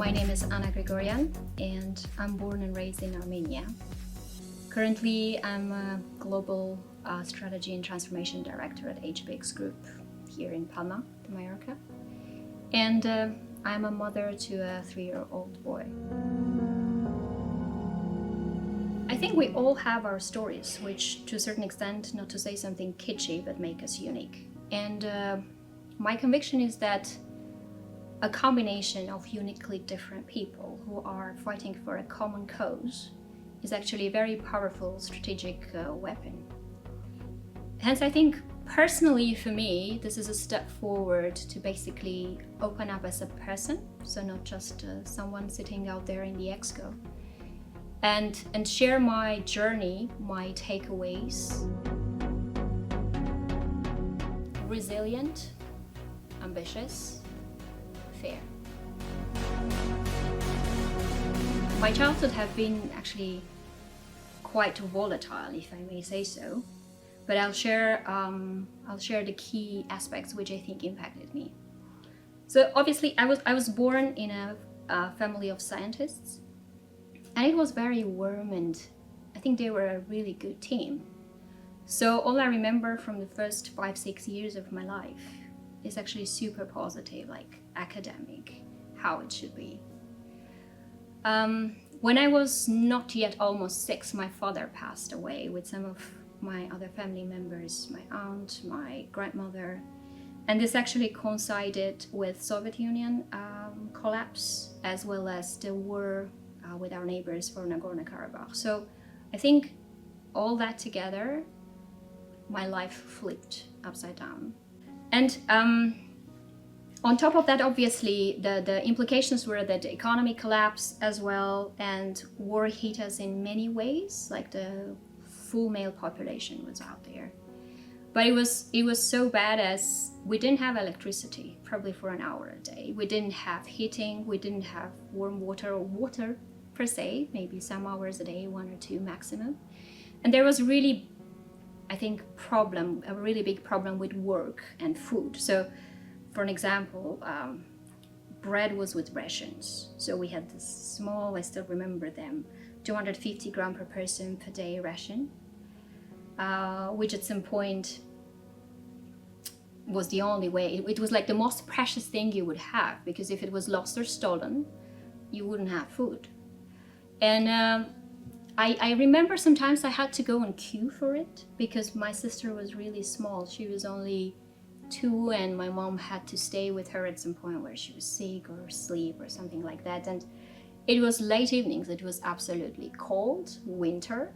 My name is Anna Grigorian and I'm born and raised in Armenia. Currently, I'm a Global Strategy and Transformation Director at HBX Group here in Palma de Mallorca. And I'm a mother to a 3-year-old boy. I think we all have our stories, which to a certain extent, not to say something kitschy, but make us unique. And my conviction is that a combination of uniquely different people who are fighting for a common cause is actually a very powerful strategic weapon. Hence, I think personally for me, this is a step forward to basically open up as a person, so not just someone sitting out there in the exco, and share my journey, my takeaways. Resilient, ambitious, fair. My childhood have been actually quite volatile, if I may say so, but I'll share the key aspects which I think impacted me. So obviously I was born in a family of scientists, and it was very warm, and I think they were a really good team. So all I remember from the first 5-6 years of my life is actually super positive, like academic, how it should be. When I was not yet almost 6, my father passed away with some of my other family members, my aunt, my grandmother, and this actually coincided with Soviet Union collapse, as well as the war with our neighbors for Nagorno-Karabakh. So I think all that together, my life flipped upside down. And on top of that, obviously, the implications were that the economy collapsed as well, and war hit us in many ways, like the full male population was out there. But it was so bad as we didn't have electricity, probably for an hour a day. We didn't have heating, we didn't have warm water or water per se, maybe some hours a day, 1 or 2 maximum. And there was really, I think, a really big problem with work and food. So for an example, bread was with rations. So we had this small, I still remember them, 250 gram per person per day ration, which at some point was the only way. It was like the most precious thing you would have, because if it was lost or stolen, you wouldn't have food. And I remember sometimes I had to go and queue for it because my sister was really small. She was only 2, and my mom had to stay with her at some point where she was sick or asleep or something like that. And it was late evenings, it was absolutely cold, winter,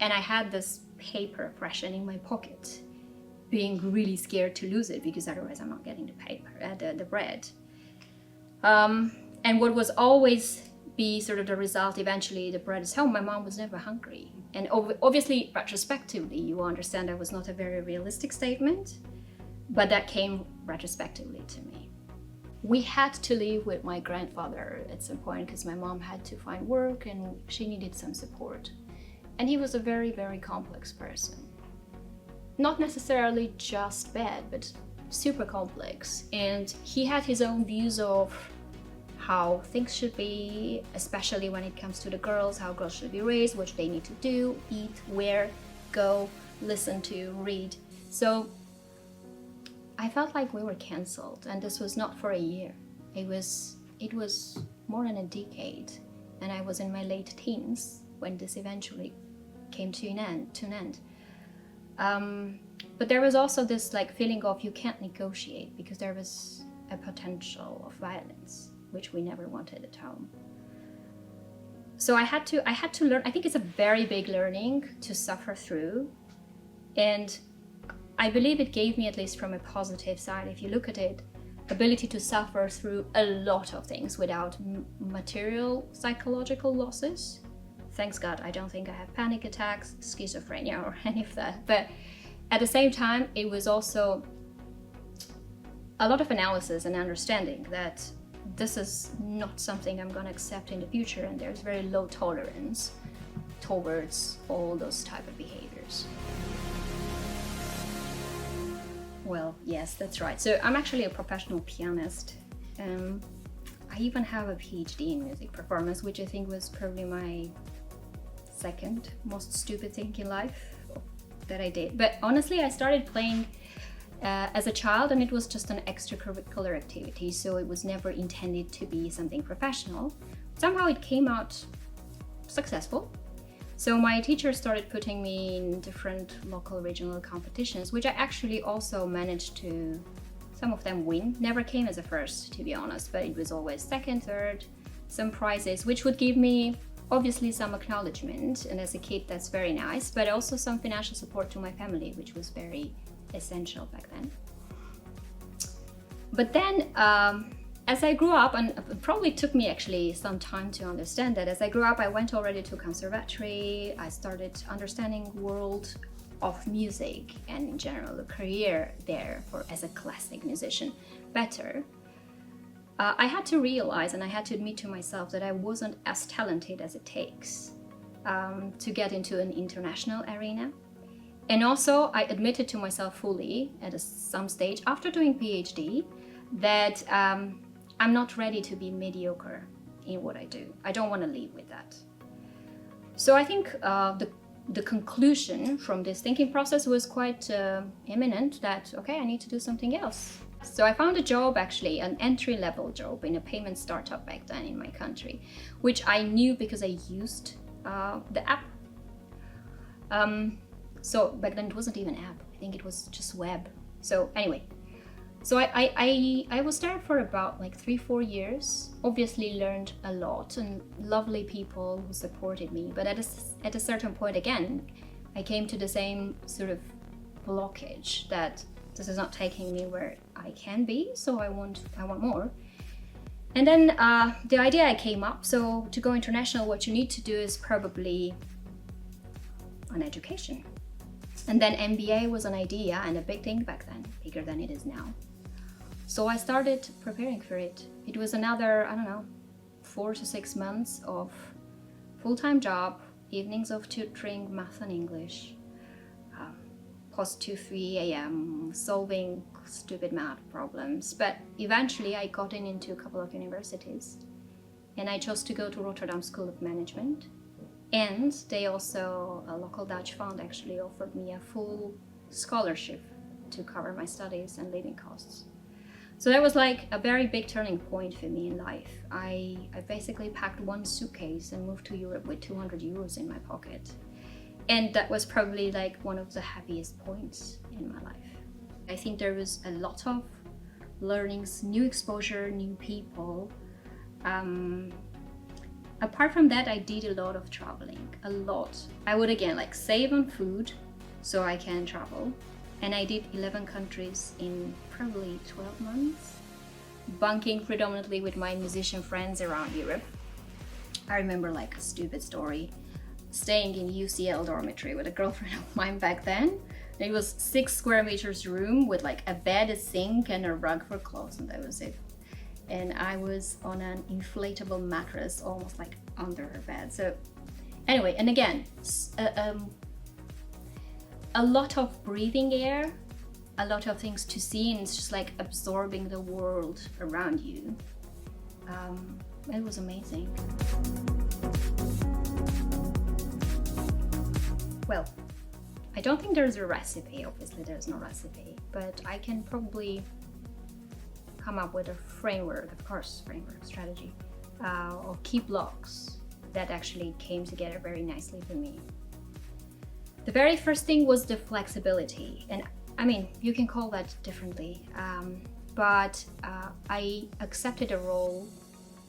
and I had this paper ration in my pocket, being really scared to lose it because otherwise I'm not getting the paper, the bread. And what was always be sort of the result, eventually the bread is home, my mom was never hungry. And obviously, retrospectively, you understand that was not a very realistic statement, but that came retrospectively to me. We had to live with my grandfather at some point because my mom had to find work and she needed some support. And he was a very, very complex person. Not necessarily just bad, but super complex. And he had his own views of how things should be, especially when it comes to the girls, how girls should be raised, what they need to do, eat, wear, go, listen to, read. So I felt like we were cancelled, and this was not for a year. It was more than a decade, and I was in my late teens when this eventually came to an end. But there was also this like feeling of you can't negotiate because there was a potential of violence, which we never wanted at home. So I had to learn. I think it's a very big learning to suffer through, and I believe it gave me, at least from a positive side, if you look at it, ability to suffer through a lot of things without material psychological losses. Thanks God, I don't think I have panic attacks, schizophrenia, or any of that. But at the same time, it was also a lot of analysis and understanding that this is not something I'm going to accept in the future, and there's very low tolerance towards all those type of behaviors. Well, yes, that's right. So I'm actually a professional pianist. I even have a PhD in music performance, which I think was probably my second most stupid thing in life that I did. But honestly, I started playing as a child, and it was just an extracurricular activity, so it was never intended to be something professional. Somehow it came out successful. So my teacher started putting me in different local regional competitions, which I actually also managed to, some of them win. Never came as a first, to be honest, but it was always second, third, some prizes, which would give me obviously some acknowledgement, and as a kid that's very nice, but also some financial support to my family, which was very essential back then. But then as I grew up, and it probably took me actually some time to understand that, as I grew up I went already to conservatory. I started understanding world of music and in general a career there for as a classic musician better. I had to realize, and I had to admit to myself, that I wasn't as talented as it takes to get into an international arena. And also I admitted to myself fully at some stage after doing PhD that I'm not ready to be mediocre in what I do. I don't want to leave with that. So I think the conclusion from this thinking process was quite imminent that, okay, I need to do something else. So I found a job, actually, an entry-level job in a payment startup back then in my country, which I knew because I used the app. So back then it wasn't even app, I think it was just web. So anyway, so I was there for about like 3-4 years. Obviously learned a lot and lovely people who supported me. But at a certain point again, I came to the same sort of blockage that this is not taking me where I can be, so I want more. And then the idea came up, so to go international, what you need to do is probably an education. And then MBA was an idea and a big thing back then, bigger than it is now. So I started preparing for it. It was another, I don't know, 4 to 6 months of full-time job, evenings of tutoring, math and English, post 2-3 a.m. solving stupid math problems. But eventually I got into a couple of universities, and I chose to go to Rotterdam School of Management. And they also, a local Dutch fund actually offered me a full scholarship to cover my studies and living costs. So that was like a very big turning point for me in life. I basically packed one suitcase and moved to Europe with 200 euros in my pocket. And that was probably like one of the happiest points in my life. I think there was a lot of learnings, new exposure, new people. Apart from that, I did a lot of traveling, a lot. I would again like save on food so I can travel. And I did 11 countries in probably 12 months, bunking predominantly with my musician friends around Europe. I remember like a stupid story, staying in UCL dormitory with a girlfriend of mine back then. It was 6 square meters room with like a bed, a sink and a rug for clothes, and that was it. And I was on an inflatable mattress, almost like under her bed. So anyway, and again, a lot of breathing air, a lot of things to see, and it's just like absorbing the world around you. It was amazing. Well, I don't think there's a recipe. Obviously there's no recipe, but I can probably come up with a framework, strategy of key blocks that actually came together very nicely for me. The very first thing was the flexibility, and I mean, you can call that differently, but I accepted a role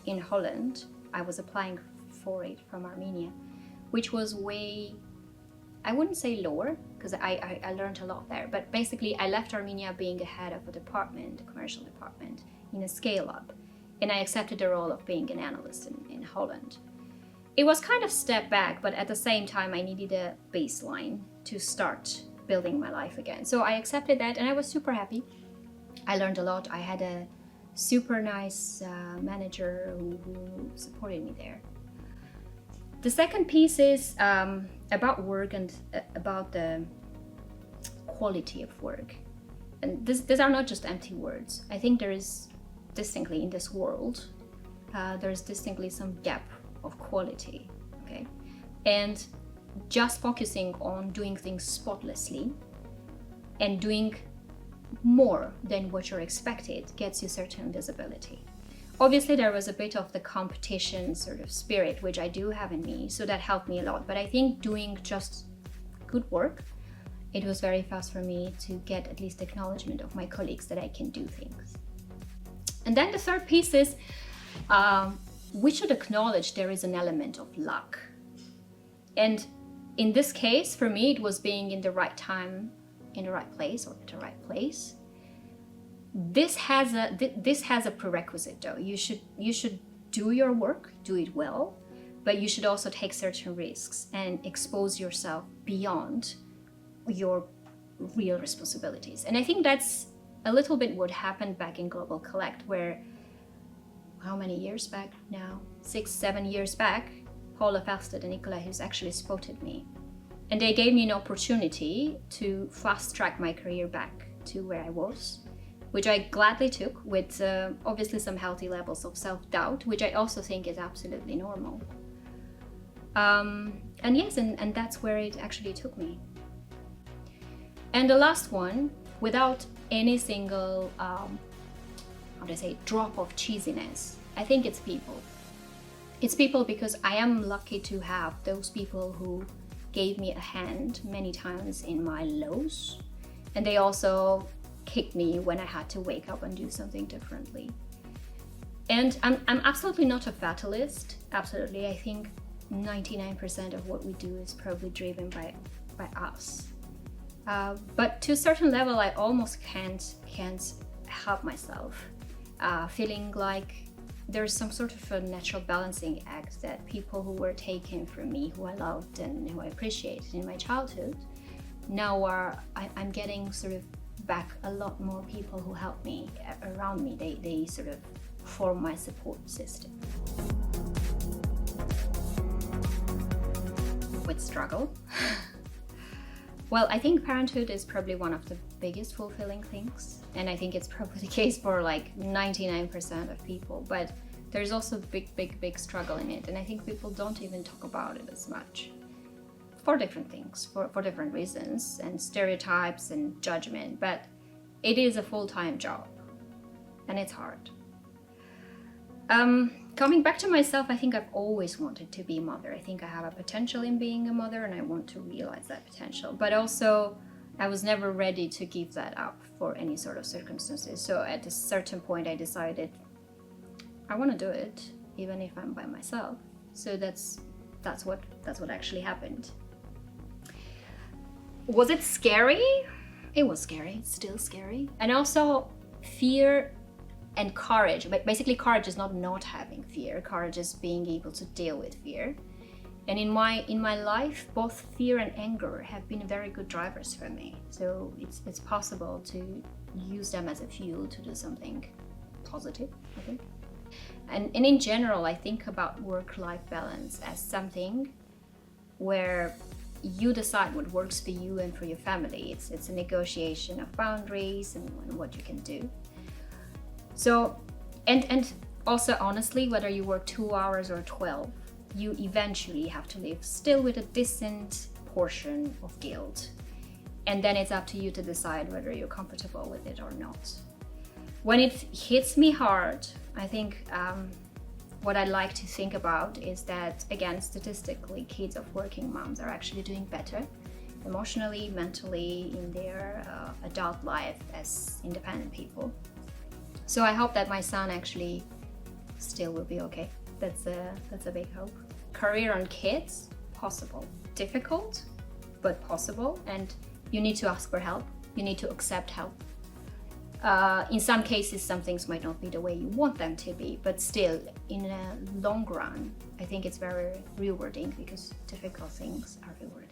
in Holland. I was applying for it from Armenia, which was way, I wouldn't say lower, because I learned a lot there, but basically I left Armenia being a head of a department, a commercial department, in a scale-up, and I accepted the role of being an analyst in Holland. It was kind of step back, but at the same time I needed a baseline to start building my life again. So I accepted that and I was super happy. I learned a lot. I had a super nice manager who supported me there. The second piece is about work and about the quality of work. And these are not just empty words. I think there is distinctly in this world there's distinctly some gap of quality, okay? And just focusing on doing things spotlessly and doing more than what you're expected gets you certain visibility. Obviously, there was a bit of the competition sort of spirit, which I do have in me, so that helped me a lot. But I think doing just good work, it was very fast for me to get at least acknowledgement of my colleagues that I can do things. And then the third piece is, we should acknowledge there is an element of luck. And in this case, for me, it was being in the right time, in the right place, or at the right place. This has a prerequisite though. You should do your work, do it well, but you should also take certain risks and expose yourself beyond your real responsibilities. And I think that's a little bit what happened back in Global Collect, where how many years back now? 6-7 years back, Paula Felsted and Nicola Hughes actually spotted me. And they gave me an opportunity to fast track my career back to where I was, which I gladly took with obviously some healthy levels of self-doubt, which I also think is absolutely normal. And yes, and that's where it actually took me. And the last one, without any single, drop of cheesiness, I think it's people. It's people because I am lucky to have those people who gave me a hand many times in my lows, and they also kicked me when I had to wake up and do something differently. And I'm absolutely not a fatalist. Absolutely, I think 99% of what we do is probably driven by us. But to a certain level, I almost can't help myself feeling like there's some sort of a natural balancing act that people who were taken from me, who I loved and who I appreciated in my childhood, now I'm getting sort of back a lot more people who help me around me. They sort of form my support system. With struggle. Well, I think parenthood is probably one of the biggest fulfilling things, and I think it's probably the case for like 99% of people, but there's also big struggle in it, and I think people don't even talk about it as much for different things, for different reasons and stereotypes and judgment, but it is a full-time job and it's hard. Coming back to myself, I think I've always wanted to be a mother. I think I have a potential in being a mother and I want to realize that potential. But also, I was never ready to give that up for any sort of circumstances. So at a certain point, I decided I want to do it, even if I'm by myself. So that's what actually happened. Was it scary? It was scary. It's still scary. And also fear and courage. But basically, courage is not having fear. Courage is being able to deal with fear. And in my life, both fear and anger have been very good drivers for me. So it's possible to use them as a fuel to do something positive, I think. And in general, I think about work-life balance as something where you decide what works for you and for your family. It's a negotiation of boundaries and what you can do. So, and also honestly, whether you work 2 hours or 12, you eventually have to live still with a decent portion of guilt. And then it's up to you to decide whether you're comfortable with it or not. When it hits me hard, I think what I like to think about is that, again, statistically, kids of working moms are actually doing better emotionally, mentally, in their adult life as independent people. So I hope that my son actually still will be okay. That's a big hope. Career on kids, possible. Difficult, but possible. And you need to ask for help. You need to accept help. In some cases, some things might not be the way you want them to be, but still, in a long run, I think it's very rewarding because difficult things are rewarding.